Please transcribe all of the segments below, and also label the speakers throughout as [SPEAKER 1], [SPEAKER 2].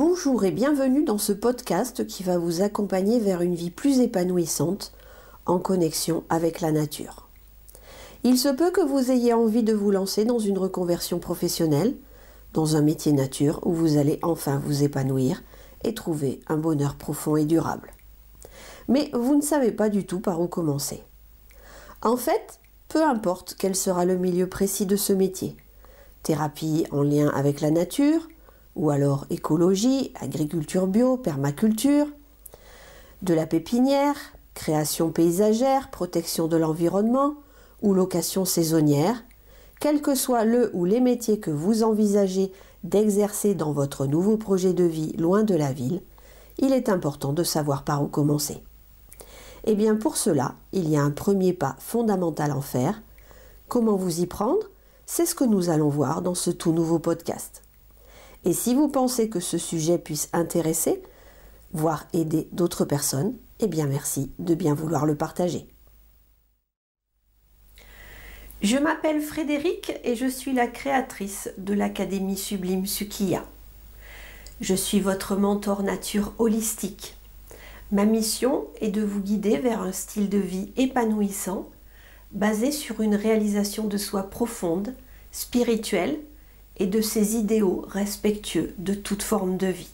[SPEAKER 1] Bonjour et bienvenue dans ce podcast qui va vous accompagner vers une vie plus épanouissante en connexion avec la nature. Il se peut que vous ayez envie de vous lancer dans une reconversion professionnelle, dans un métier nature où vous allez enfin vous épanouir et trouver un bonheur profond et durable. Mais vous ne savez pas du tout par où commencer. En fait, peu importe quel sera le milieu précis de ce métier, thérapie en lien avec la nature, ou alors écologie, agriculture bio, permaculture, de la pépinière, création paysagère, protection de l'environnement ou location saisonnière, quel que soit le ou les métiers que vous envisagez d'exercer dans votre nouveau projet de vie loin de la ville, il est important de savoir par où commencer. Et bien pour cela, il y a un premier pas fondamental à faire. Comment vous y prendre? C'est ce que nous allons voir dans ce tout nouveau podcast. Et si vous pensez que ce sujet puisse intéresser, voire aider d'autres personnes, eh bien merci de bien vouloir le partager. Je m'appelle Frédérique et je suis la créatrice de l'Académie Sublime Sukiya. Je suis votre mentor nature holistique. Ma mission est de vous guider vers un style de vie épanouissant, basé sur une réalisation de soi profonde, spirituelle, et de ses idéaux respectueux de toute forme de vie.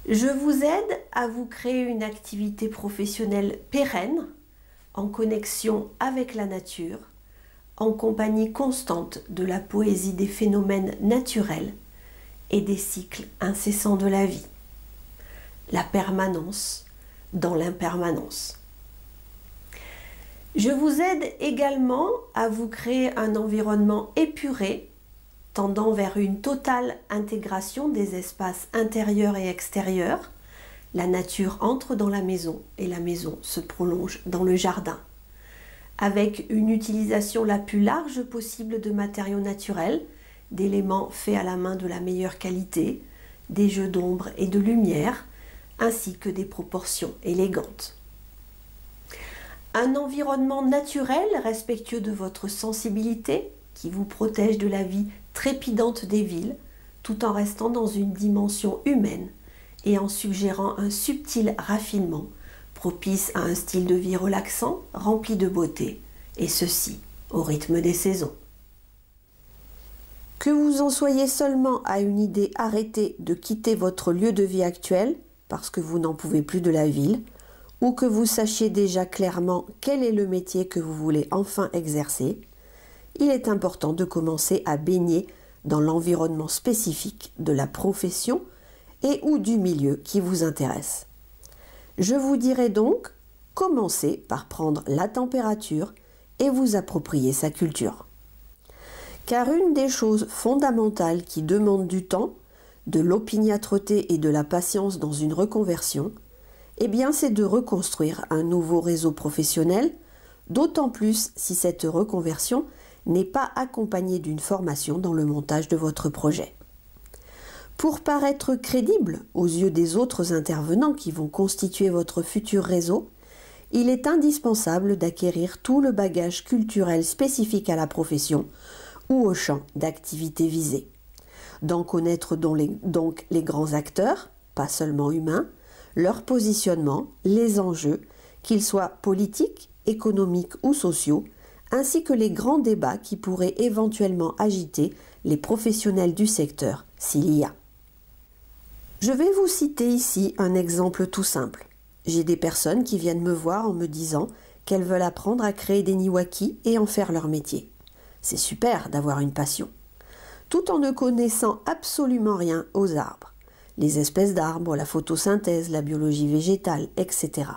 [SPEAKER 1] Je vous aide à vous créer une activité professionnelle pérenne, en connexion avec la nature, en compagnie constante de la poésie des phénomènes naturels et des cycles incessants de la vie. La permanence dans l'impermanence. Je vous aide également à vous créer un environnement épuré, tendant vers une totale intégration des espaces intérieurs et extérieurs. La nature entre dans la maison et la maison se prolonge dans le jardin. Avec une utilisation la plus large possible de matériaux naturels, d'éléments faits à la main de la meilleure qualité, des jeux d'ombre et de lumière, ainsi que des proportions élégantes. Un environnement naturel respectueux de votre sensibilité, qui vous protège de la vie trépidante des villes, tout en restant dans une dimension humaine et en suggérant un subtil raffinement, propice à un style de vie relaxant, rempli de beauté, et ceci au rythme des saisons. Que vous en soyez seulement à une idée arrêtée de quitter votre lieu de vie actuel, parce que vous n'en pouvez plus de la ville, ou que vous sachiez déjà clairement quel est le métier que vous voulez enfin exercer, il est important de commencer à baigner dans l'environnement spécifique de la profession et ou du milieu qui vous intéresse. Je vous dirai donc, commencez par prendre la température et vous approprier sa culture. Car une des choses fondamentales qui demandent du temps, de l'opiniâtreté et de la patience dans une reconversion, eh bien c'est de reconstruire un nouveau réseau professionnel, d'autant plus si cette reconversion n'est pas accompagné d'une formation dans le montage de votre projet. Pour paraître crédible aux yeux des autres intervenants qui vont constituer votre futur réseau, il est indispensable d'acquérir tout le bagage culturel spécifique à la profession ou au champ d'activité visé, d'en connaître donc les grands acteurs, pas seulement humains, leur positionnement, les enjeux, qu'ils soient politiques, économiques ou sociaux, ainsi que les grands débats qui pourraient éventuellement agiter les professionnels du secteur, s'il y a. Je vais vous citer ici un exemple tout simple. J'ai des personnes qui viennent me voir en me disant qu'elles veulent apprendre à créer des niwaki et en faire leur métier. C'est super d'avoir une passion. Tout en ne connaissant absolument rien aux arbres, les espèces d'arbres, la photosynthèse, la biologie végétale, etc.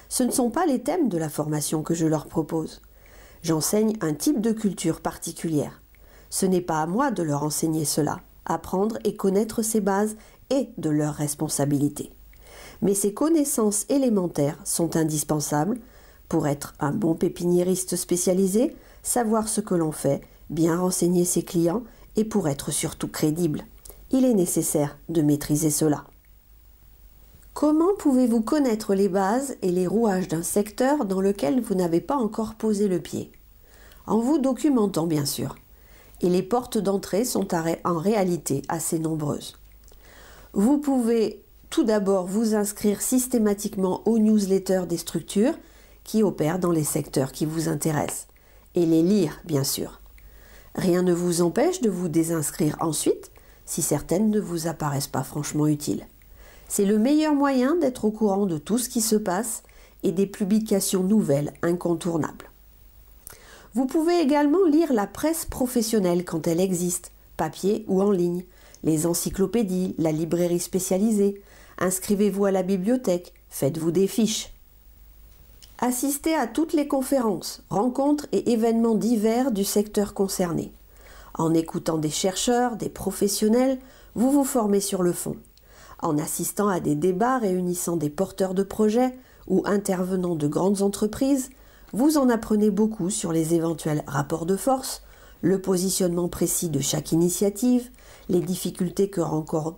[SPEAKER 1] Ce ne sont pas les thèmes de la formation que je leur propose. J'enseigne un type de culture particulière. Ce n'est pas à moi de leur enseigner cela. Apprendre et connaître ces bases est de leur responsabilité. Mais ces connaissances élémentaires sont indispensables pour être un bon pépiniériste spécialisé, savoir ce que l'on fait, bien renseigner ses clients et pour être surtout crédible. Il est nécessaire de maîtriser cela. Comment pouvez-vous connaître les bases et les rouages d'un secteur dans lequel vous n'avez pas encore posé le pied? En vous documentant bien sûr. Et les portes d'entrée sont en réalité assez nombreuses. Vous pouvez tout d'abord vous inscrire systématiquement aux newsletters des structures qui opèrent dans les secteurs qui vous intéressent et les lire, bien sûr. Rien ne vous empêche de vous désinscrire ensuite si certaines ne vous apparaissent pas franchement utiles. C'est le meilleur moyen d'être au courant de tout ce qui se passe et des publications nouvelles incontournables. Vous pouvez également lire la presse professionnelle quand elle existe, papier ou en ligne, les encyclopédies, la librairie spécialisée. Inscrivez-vous à la bibliothèque, faites-vous des fiches. Assistez à toutes les conférences, rencontres et événements divers du secteur concerné. En écoutant des chercheurs, des professionnels, vous vous formez sur le fond. En assistant à des débats réunissant des porteurs de projets ou intervenants de grandes entreprises, vous en apprenez beaucoup sur les éventuels rapports de force, le positionnement précis de chaque initiative, les difficultés que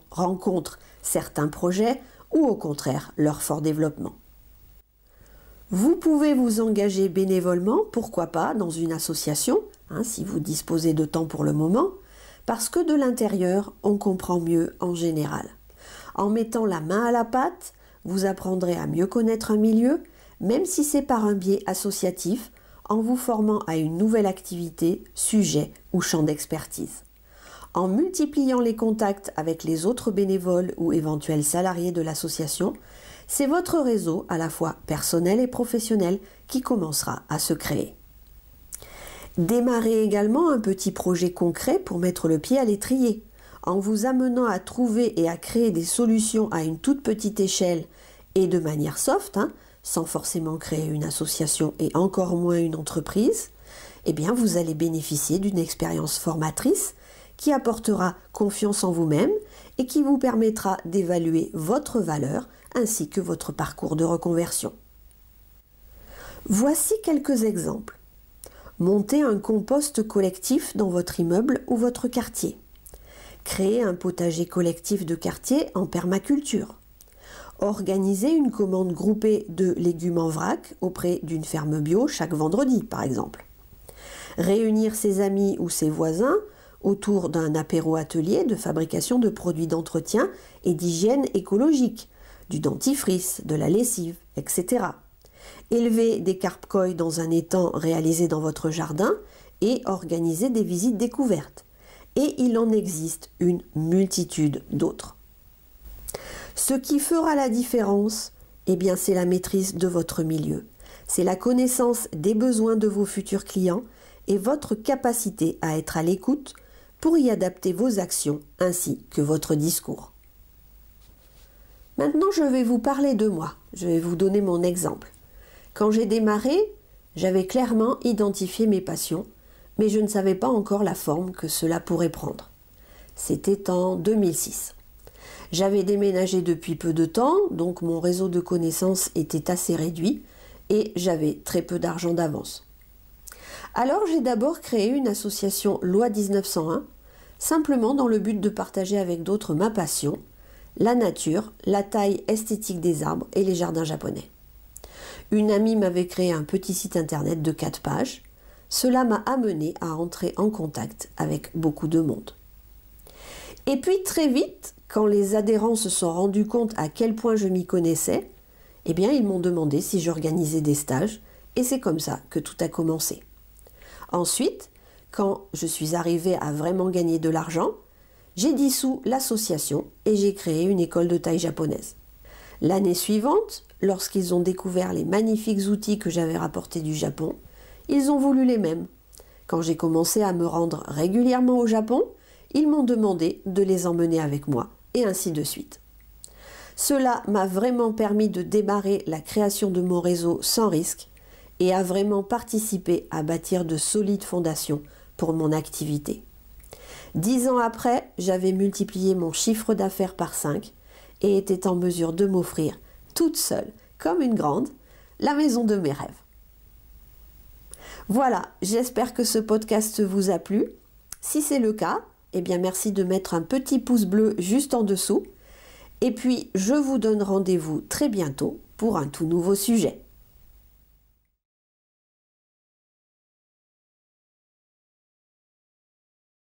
[SPEAKER 1] rencontrent certains projets ou au contraire leur fort développement. Vous pouvez vous engager bénévolement, pourquoi pas, dans une association, si vous disposez de temps pour le moment, parce que de l'intérieur, on comprend mieux en général. En mettant la main à la pâte, vous apprendrez à mieux connaître un milieu, même si c'est par un biais associatif, en vous formant à une nouvelle activité, sujet ou champ d'expertise. En multipliant les contacts avec les autres bénévoles ou éventuels salariés de l'association, c'est votre réseau, à la fois personnel et professionnel, qui commencera à se créer. Démarrez également un petit projet concret pour mettre le pied à l'étrier, en vous amenant à trouver et à créer des solutions à une toute petite échelle et de manière soft, sans forcément créer une association et encore moins une entreprise, eh bien vous allez bénéficier d'une expérience formatrice qui apportera confiance en vous-même et qui vous permettra d'évaluer votre valeur ainsi que votre parcours de reconversion. Voici quelques exemples. Montez un compost collectif dans votre immeuble ou votre quartier. Créez un potager collectif de quartier en permaculture. Organisez une commande groupée de légumes en vrac auprès d'une ferme bio chaque vendredi, par exemple. Réunir ses amis ou ses voisins autour d'un apéro-atelier de fabrication de produits d'entretien et d'hygiène écologique, du dentifrice, de la lessive, etc. Élever des carpe-koi dans un étang réalisé dans votre jardin et organiser des visites découvertes. Et il en existe une multitude d'autres. Ce qui fera la différence, c'est la maîtrise de votre milieu. C'est la connaissance des besoins de vos futurs clients et votre capacité à être à l'écoute pour y adapter vos actions ainsi que votre discours. Maintenant, je vais vous parler de moi. Je vais vous donner mon exemple. Quand j'ai démarré, j'avais clairement identifié mes passions, mais je ne savais pas encore la forme que cela pourrait prendre. C'était en 2006. J'avais déménagé depuis peu de temps, donc mon réseau de connaissances était assez réduit et j'avais très peu d'argent d'avance. Alors j'ai d'abord créé une association Loi 1901, simplement dans le but de partager avec d'autres ma passion, la nature, la taille esthétique des arbres et les jardins japonais. Une amie m'avait créé un petit site internet de 4 pages. Cela m'a amené à entrer en contact avec beaucoup de monde. Et puis très vite, quand les adhérents se sont rendus compte à quel point je m'y connaissais, ils m'ont demandé si j'organisais des stages et c'est comme ça que tout a commencé. Ensuite, quand je suis arrivée à vraiment gagner de l'argent, j'ai dissous l'association et j'ai créé une école de taille japonaise. L'année suivante, lorsqu'ils ont découvert les magnifiques outils que j'avais rapportés du Japon, ils ont voulu les mêmes. Quand j'ai commencé à me rendre régulièrement au Japon, ils m'ont demandé de les emmener avec moi, et ainsi de suite. Cela m'a vraiment permis de démarrer la création de mon réseau sans risque et a vraiment participé à bâtir de solides fondations pour mon activité. 10 ans après, j'avais multiplié mon chiffre d'affaires par 5 et était en mesure de m'offrir, toute seule, comme une grande, la maison de mes rêves. Voilà, j'espère que ce podcast vous a plu. Si c'est le cas, merci de mettre un petit pouce bleu juste en dessous. Et puis, je vous donne rendez-vous très bientôt pour un tout nouveau sujet.